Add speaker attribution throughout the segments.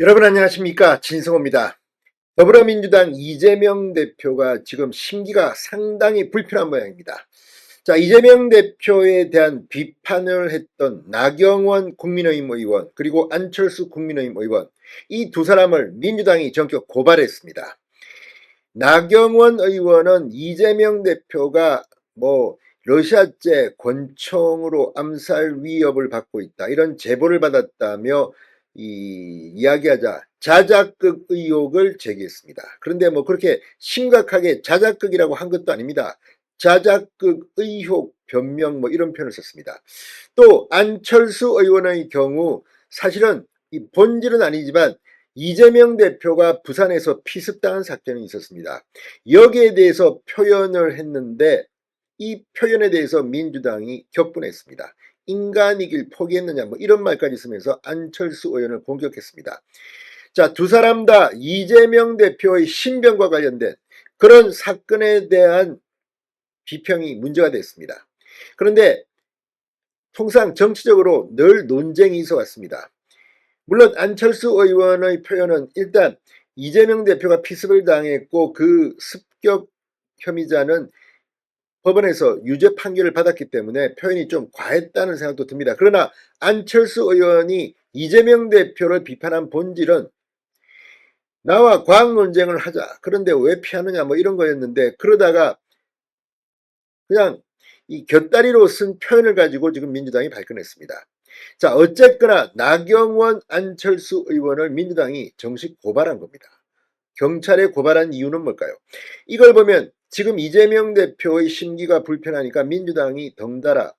Speaker 1: 여러분 안녕하십니까, 진성호입니다. 더불어민주당 이재명 대표가 지금 심기가 상당히 불편한 모양입니다. 자, 이재명 대표에 대한 비판을 했던 나경원 국민의힘 의원 그리고 안철수 국민의힘 의원, 이 두 사람을 민주당이 전격 고발했습니다. 나경원 의원은 이재명 대표가 러시아제 권총으로 암살 위협을 받고 있다, 이런 제보를 받았다며 이야기하자 자작극 의혹을 제기했습니다. 그런데 그렇게 심각하게 자작극이라고 한 것도 아닙니다. 자작극 의혹 변명 이런 표현을 썼습니다. 또 안철수 의원의 경우 사실은 이 본질은 아니지만 이재명 대표가 부산에서 피습당한 사건이 있었습니다. 여기에 대해서 표현을 했는데 이 표현에 대해서 민주당이 격분했습니다. 인간이길 포기했느냐 이런 말까지 쓰면서 안철수 의원을 공격했습니다. 자, 두 사람 다 이재명 대표의 신병과 관련된 그런 사건에 대한 비평이 문제가 됐습니다. 그런데 통상 정치적으로 늘 논쟁이 있어 왔습니다. 물론 안철수 의원의 표현은 일단 이재명 대표가 피습을 당했고 그 습격 혐의자는 법원에서 유죄 판결을 받았기 때문에 표현이 좀 과했다는 생각도 듭니다. 그러나 안철수 의원이 이재명 대표를 비판한 본질은 나와 과학 논쟁을 하자, 그런데 왜 피하느냐 이런 거였는데, 그러다가 그냥 이 곁다리로 쓴 표현을 가지고 지금 민주당이 발끈했습니다. 자, 어쨌거나 나경원, 안철수 의원을 민주당이 정식 고발한 겁니다. 경찰에 고발한 이유는 뭘까요? 이걸 보면 지금 이재명 대표의 심기가 불편하니까 민주당이 덩달아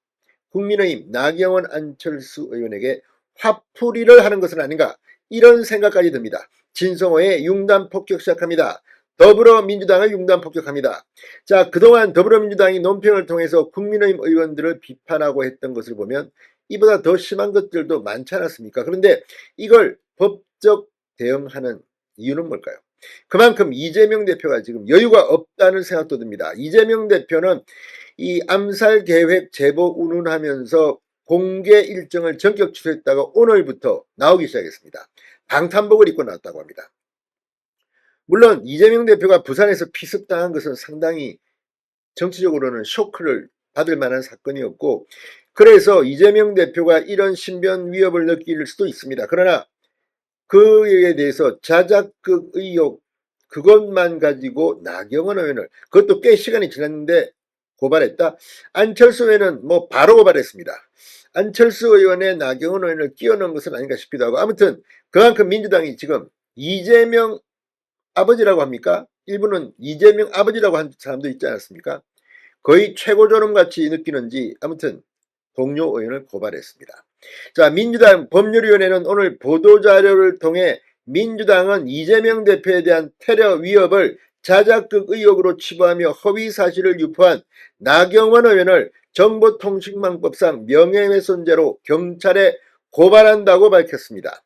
Speaker 1: 국민의힘 나경원, 안철수 의원에게 화풀이를 하는 것은 아닌가, 이런 생각까지 듭니다. 진성호의 융단 폭격 시작합니다. 더불어민주당을 융단 폭격합니다. 자, 그동안 더불어민주당이 논평을 통해서 국민의힘 의원들을 비판하고 했던 것을 보면 이보다 더 심한 것들도 많지 않았습니까? 그런데 이걸 법적 대응하는 이유는 뭘까요? 그만큼 이재명 대표가 지금 여유가 없다는 생각도 듭니다. 이재명 대표는 이 암살 계획 제보 운운하면서 공개 일정을 전격 취소했다가 오늘부터 나오기 시작했습니다. 방탄복을 입고 나왔다고 합니다. 물론 이재명 대표가 부산에서 피습당한 것은 상당히 정치적으로는 쇼크를 받을 만한 사건이었고, 그래서 이재명 대표가 이런 신변 위협을 느낄 수도 있습니다. 그러나 그에 대해서 자작극 의혹, 그것만 가지고 나경원 의원을, 그것도 꽤 시간이 지났는데 고발했다. 안철수 의원은 바로 고발했습니다. 안철수 의원의 나경원 의원을 끼워넣은 것은 아닌가 싶기도 하고, 아무튼 그만큼 민주당이 지금 이재명 아버지라고 합니까? 일부는 이재명 아버지라고 한 사람도 있지 않았습니까? 거의 최고조름같이 느끼는지 아무튼 동료 의원을 고발했습니다. 자, 민주당 법률위원회는 오늘 보도자료를 통해 민주당은 이재명 대표에 대한 테러 위협을 자작극 의혹으로 치부하며 허위 사실을 유포한 나경원 의원을 정보통신망법상 명예훼손죄로 경찰에 고발한다고 밝혔습니다.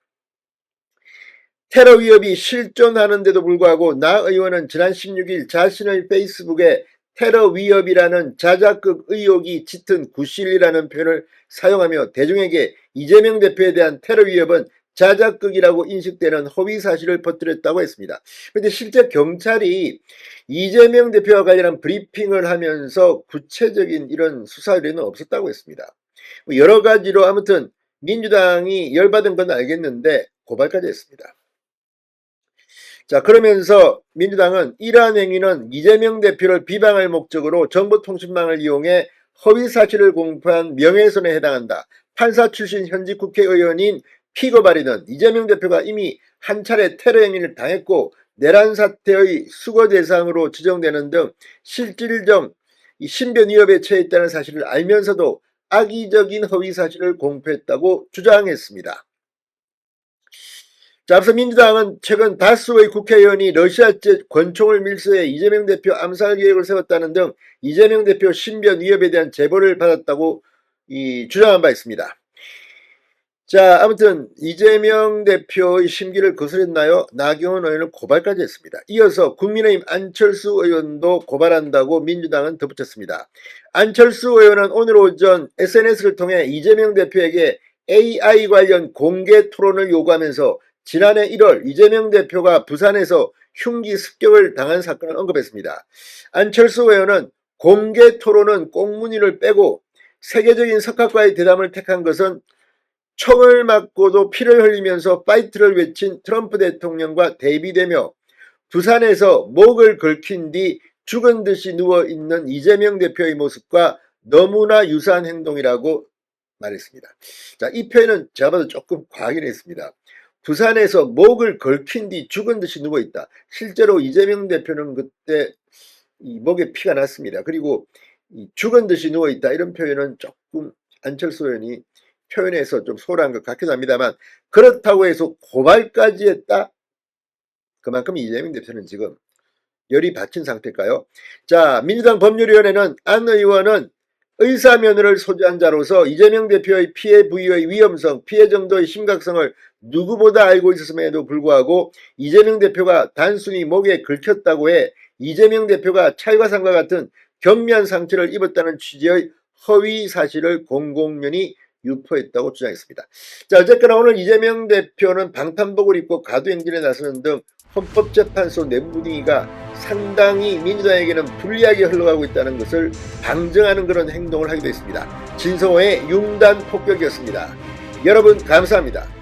Speaker 1: 테러 위협이 실존하는데도 불구하고 나 의원은 지난 16일 자신의 페이스북에 테러 위협이라는 자작극 의혹이 짙은 구실이라는 표현을 사용하며 대중에게 이재명 대표에 대한 테러 위협은 자작극이라고 인식되는 허위 사실을 퍼뜨렸다고 했습니다. 그런데 실제 경찰이 이재명 대표와 관련한 브리핑을 하면서 구체적인 이런 수사 의뢰는 없었다고 했습니다. 여러 가지로 아무튼 민주당이 열받은 건 알겠는데 고발까지 했습니다. 자, 그러면서 민주당은 이러한 행위는 이재명 대표를 비방할 목적으로 정보통신망을 이용해 허위 사실을 공표한 명예훼손에 해당한다. 판사 출신 현직 국회의원인 피고 발의는 이재명 대표가 이미 한 차례 테러 행위를 당했고 내란 사태의 수거 대상으로 지정되는 등 실질적 신변 위협에 처해있다는 사실을 알면서도 악의적인 허위 사실을 공표했다고 주장했습니다. 자, 앞서 민주당은 최근 다수의 국회의원이 러시아제 권총을 밀수해 이재명 대표 암살 계획을 세웠다는 등 이재명 대표 신변 위협에 대한 제보를 받았다고 주장한 바 있습니다. 자, 아무튼 이재명 대표의 심기를 거스렸나요? 나경원 의원은 고발까지 했습니다. 이어서 국민의힘 안철수 의원도 고발한다고 민주당은 덧붙였습니다. 안철수 의원은 오늘 오전 SNS를 통해 이재명 대표에게 AI 관련 공개 토론을 요구하면서 지난해 1월 이재명 대표가 부산에서 흉기 습격을 당한 사건을 언급했습니다. 안철수 의원은 공개 토론은 꽁무니를 빼고 세계적인 석학과의 대담을 택한 것은 총을 맞고도 피를 흘리면서 파이트를 외친 트럼프 대통령과 대비되며 부산에서 목을 긁힌 뒤 죽은 듯이 누워있는 이재명 대표의 모습과 너무나 유사한 행동이라고 말했습니다. 자, 이 표현은 제가 봐도 조금 과하긴 했습니다. 부산에서 목을 긁힌 뒤 죽은 듯이 누워있다. 실제로 이재명 대표는 그때 이 목에 피가 났습니다. 그리고 이 죽은 듯이 누워있다 이런 표현은 조금 안철수 의원이 표현해서 좀 소홀한 것 같기도 합니다만, 그렇다고 해서 고발까지 했다? 그만큼 이재명 대표는 지금 열이 받친 상태일까요? 자, 민주당 법률위원회는 안 의원은 의사면허를 소지한 자로서 이재명 대표의 피해 부위의 위험성, 피해 정도의 심각성을 누구보다 알고 있었음에도 불구하고 이재명 대표가 단순히 목에 긁혔다고 해 이재명 대표가 찰과상과 같은 경미한 상처를 입었다는 취지의 허위 사실을 공공연히 유포했다고 주장했습니다. 자, 어쨌거나 오늘 이재명 대표는 방탄복을 입고 가두행진에 나서는 등 헌법재판소 내부 분위기가 상당히 민주당에게는 불리하게 흘러가고 있다는 것을 방증하는 그런 행동을 하기도 했습니다. 진성호의 융단 폭격이었습니다. 여러분 감사합니다.